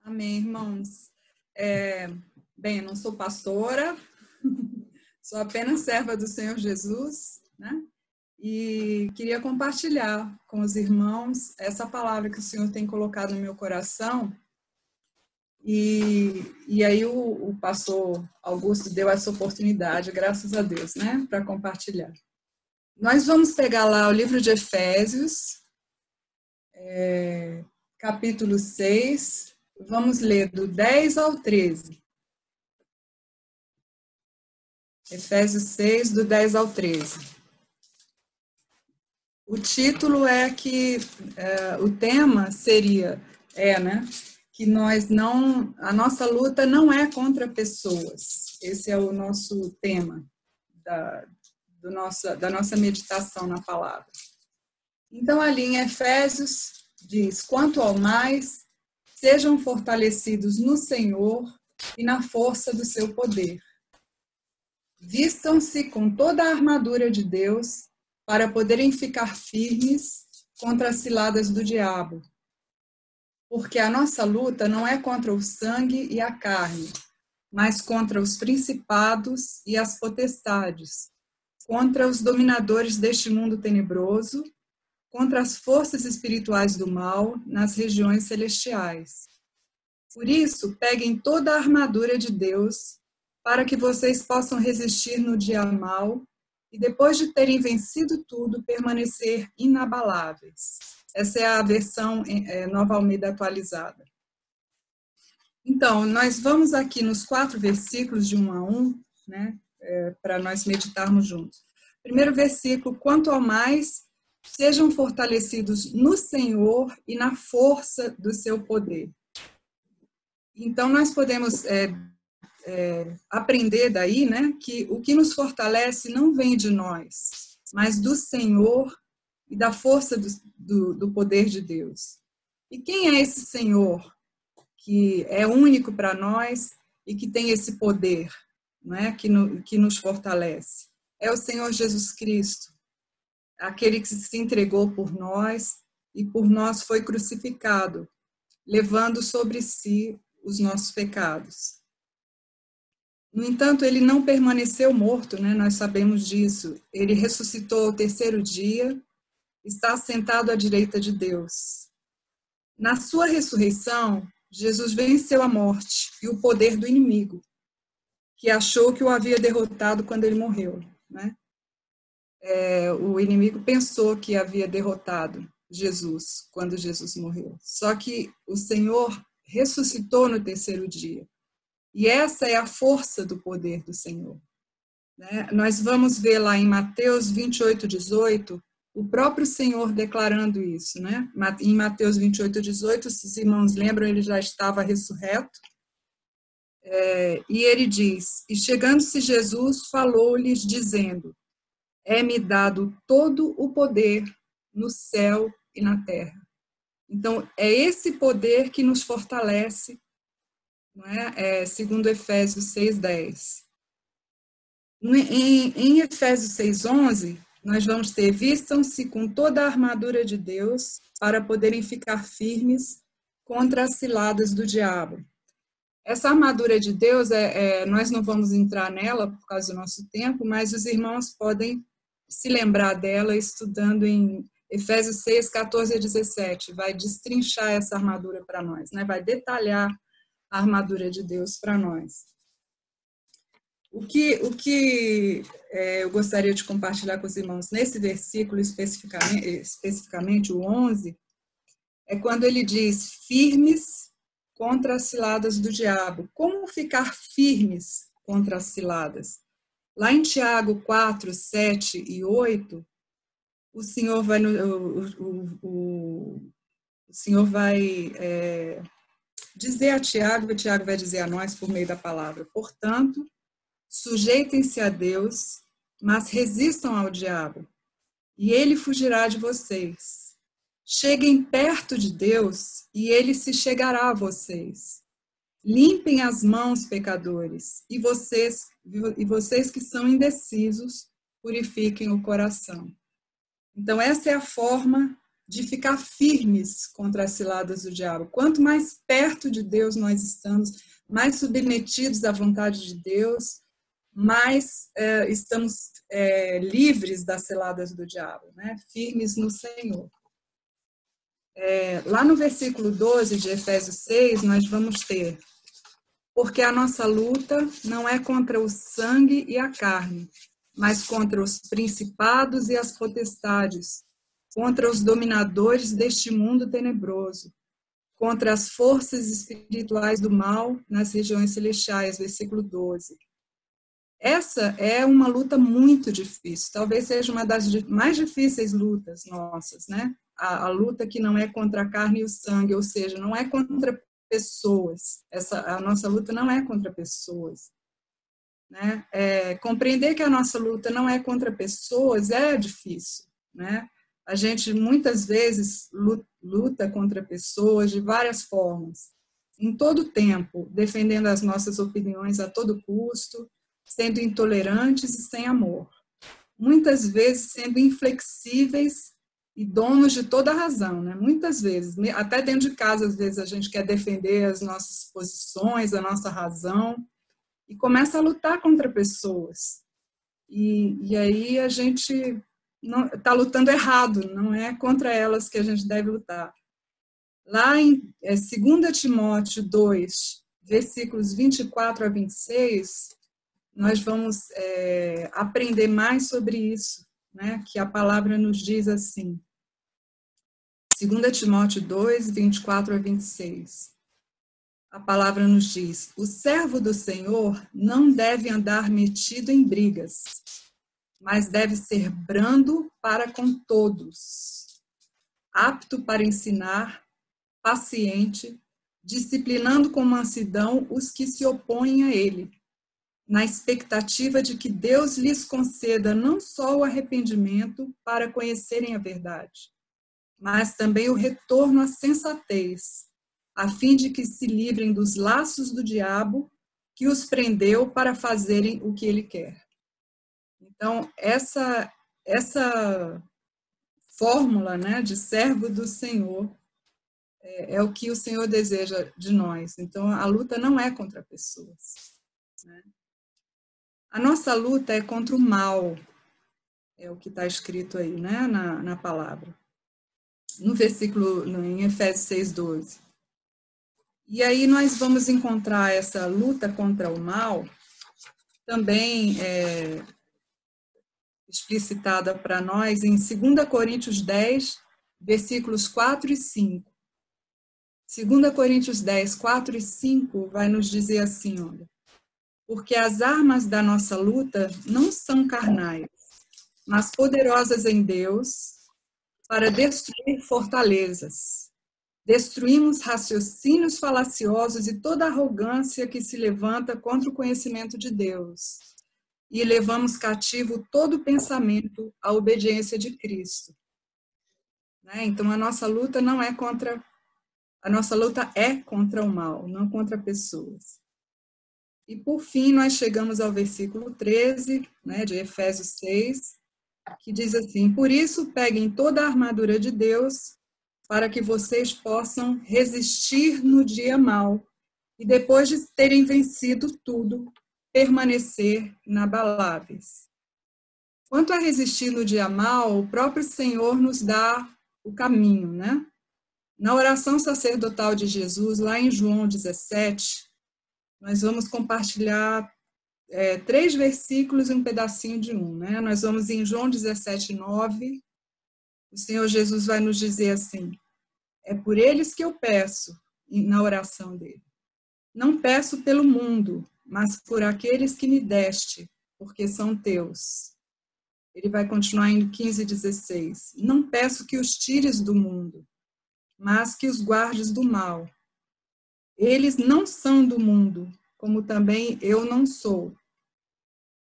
Amém, irmãos. Bem, eu não sou pastora, sou apenas serva do Senhor Jesus, né? E queria compartilhar com os irmãos essa palavra que o Senhor tem colocado no meu coração. E aí o pastor Augusto deu essa oportunidade, graças a Deus, né? Para compartilhar. Nós vamos pegar lá o livro de Efésios, capítulo 6, vamos ler do 10 ao 13. Efésios 6, do 10 ao 13. O título é que, o tema seria, né, que a nossa luta não é contra pessoas. Esse é o nosso tema da nossa meditação na palavra. Então, ali em Efésios, diz, quanto ao mais, sejam fortalecidos no Senhor e na força do seu poder. Vistam-se com toda a armadura de Deus para poderem ficar firmes contra as ciladas do diabo. Porque a nossa luta não é contra o sangue e a carne, mas contra os principados e as potestades, contra os dominadores deste mundo tenebroso, contra as forças espirituais do mal nas regiões celestiais. Por isso, peguem toda a armadura de Deus, para que vocês possam resistir no dia mau e, depois de terem vencido tudo, permanecer inabaláveis. Essa é a versão Nova Almeida atualizada. Então, nós vamos aqui nos 4 versículos de 1 a 1, né, para nós meditarmos juntos. Primeiro versículo, quanto ao mais, sejam fortalecidos no Senhor e na força do seu poder. Então, nós podemos aprender daí, né, que o que nos fortalece não vem de nós, mas do Senhor e da força do poder de Deus. E quem é esse Senhor que é único para nós e que tem esse poder, né, que nos fortalece? É o Senhor Jesus Cristo, aquele que se entregou por nós e por nós foi crucificado, levando sobre si os nossos pecados. No entanto, ele não permaneceu morto, né? Nós sabemos disso. Ele ressuscitou ao 3º dia, está sentado à direita de Deus. Na sua ressurreição, Jesus venceu a morte e o poder do inimigo, que achou que o havia derrotado quando ele morreu, né? O inimigo pensou que havia derrotado Jesus quando Jesus morreu. Só que o Senhor ressuscitou no 3º dia. E essa é a força do poder do Senhor, né? Nós vamos ver lá em Mateus 28, 18, o próprio Senhor declarando isso, né? Em Mateus 28, 18, se os irmãos lembram, ele já estava ressurreto. E ele diz, e chegando-se Jesus, falou-lhes dizendo, é-me dado todo o poder no céu e na terra. Então, é esse poder que nos fortalece, não é? Segundo Efésios 6:10. Em Efésios 6:11, nós vamos ter, vistam-se com toda a armadura de Deus para poderem ficar firmes contra as ciladas do diabo. Essa armadura de Deus, nós não vamos entrar nela por causa do nosso tempo, mas os irmãos podem se lembrar dela estudando em Efésios 6, 14 a 17. Vai destrinchar essa armadura para nós, né? Vai detalhar a armadura de Deus para nós. O que eu gostaria de compartilhar com os irmãos nesse versículo, especificamente o 11, é quando ele diz, firmes contra as ciladas do diabo. Como ficar firmes contra as ciladas? Lá em Tiago 4, 7 e 8, o Senhor vai dizer a Tiago, e Tiago vai dizer a nós por meio da palavra. Portanto, sujeitem-se a Deus, mas resistam ao diabo, e ele fugirá de vocês. Cheguem perto de Deus, e ele se chegará a vocês. Limpem as mãos, pecadores, e vocês que são indecisos, purifiquem o coração. Então, essa é a forma de ficar firmes contra as ciladas do diabo. Quanto mais perto de Deus nós estamos, mais submetidos à vontade de Deus, mais estamos livres das ciladas do diabo, né? Firmes no Senhor. Lá no versículo 12 de Efésios 6, nós vamos ter: porque a nossa luta não é contra o sangue e a carne, mas contra os principados e as potestades, contra os dominadores deste mundo tenebroso, contra as forças espirituais do mal nas regiões celestiais, versículo 12. Essa é uma luta muito difícil, talvez seja uma das mais difíceis lutas nossas, né? A luta que não é contra a carne e o sangue, ou seja, não é contra pessoas. A nossa luta não é contra pessoas, né? Compreender que a nossa luta não é contra pessoas é difícil, né? A gente muitas vezes luta contra pessoas de várias formas, em todo tempo, defendendo as nossas opiniões a todo custo, sendo intolerantes e sem amor. Muitas vezes sendo inflexíveis e donos de toda a razão, né? Muitas vezes, até dentro de casa, às vezes a gente quer defender as nossas posições, a nossa razão, e começa a lutar contra pessoas. E aí a gente está lutando errado, não é contra elas que a gente deve lutar. Lá em 2 Timóteo 2, versículos 24 a 26, nós vamos aprender mais sobre isso, né? Que a palavra nos diz assim. 2 Timóteo 2, 24 a 26. A palavra nos diz: o servo do Senhor não deve andar metido em brigas, mas deve ser brando para com todos, apto para ensinar, paciente, disciplinando com mansidão os que se opõem a ele, na expectativa de que Deus lhes conceda não só o arrependimento para conhecerem a verdade, mas também o retorno à sensatez, a fim de que se livrem dos laços do diabo que os prendeu para fazerem o que ele quer. Então, essa fórmula, né, de servo do Senhor é o que o Senhor deseja de nós. Então, a luta não é contra pessoas, né? A nossa luta é contra o mal, é o que está escrito aí, né, na palavra. No versículo, em Efésios 6:12. E aí nós vamos encontrar essa luta contra o mal também explicitada para nós em 2 Coríntios 10, versículos 4 e 5. 2 Coríntios 10, 4 e 5 vai nos dizer assim, olha: porque as armas da nossa luta não são carnais, mas poderosas em Deus para destruir fortalezas. Destruímos raciocínios falaciosos e toda arrogância que se levanta contra o conhecimento de Deus. E levamos cativo todo pensamento à obediência de Cristo. Né? Então, a nossa luta é contra o mal, não contra pessoas. E, por fim, nós chegamos ao versículo 13, né, de Efésios 6, que diz assim: por isso, peguem toda a armadura de Deus, para que vocês possam resistir no dia mau e, depois de terem vencido tudo, permanecer inabaláveis. Quanto a resistir no dia mau, o próprio Senhor nos dá o caminho, né? Na oração sacerdotal de Jesus, lá em João 17, nós vamos compartilhar 3 versículos e um pedacinho de um, né? Nós vamos em João 17, 9, o Senhor Jesus vai nos dizer assim: é por eles que eu peço, na oração dele. Não peço pelo mundo, mas por aqueles que me deste, porque são teus. Ele vai continuar em 15, 16. Não peço que os tires do mundo, mas que os guardes do mal. Eles não são do mundo, como também eu não sou.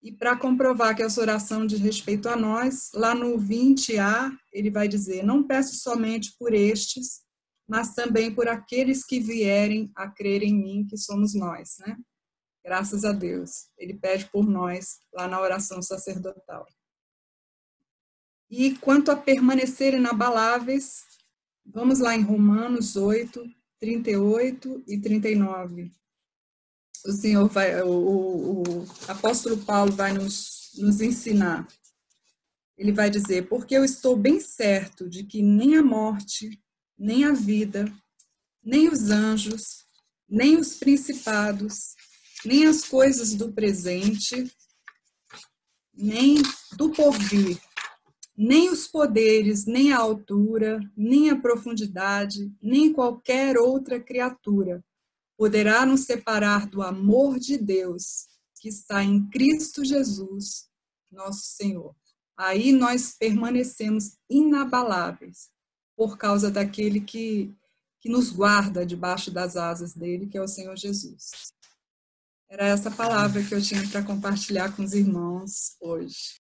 E para comprovar que essa oração diz respeito a nós, lá no 20a, ele vai dizer: não peço somente por estes, mas também por aqueles que vierem a crer em mim, que somos nós, né? Graças a Deus. Ele pede por nós, lá na oração sacerdotal. E quanto a permanecer inabaláveis, vamos lá em Romanos 8, 38 e 39. O Senhor vai, o apóstolo Paulo vai nos ensinar. Ele vai dizer: porque eu estou bem certo de que nem a morte, nem a vida, nem os anjos, nem os principados, nem as coisas do presente, nem do porvir, nem os poderes, nem a altura, nem a profundidade, nem qualquer outra criatura poderá nos separar do amor de Deus que está em Cristo Jesus, nosso Senhor. Aí nós permanecemos inabaláveis por causa daquele que nos guarda debaixo das asas dele, que é o Senhor Jesus. Era essa palavra que eu tinha para compartilhar com os irmãos hoje.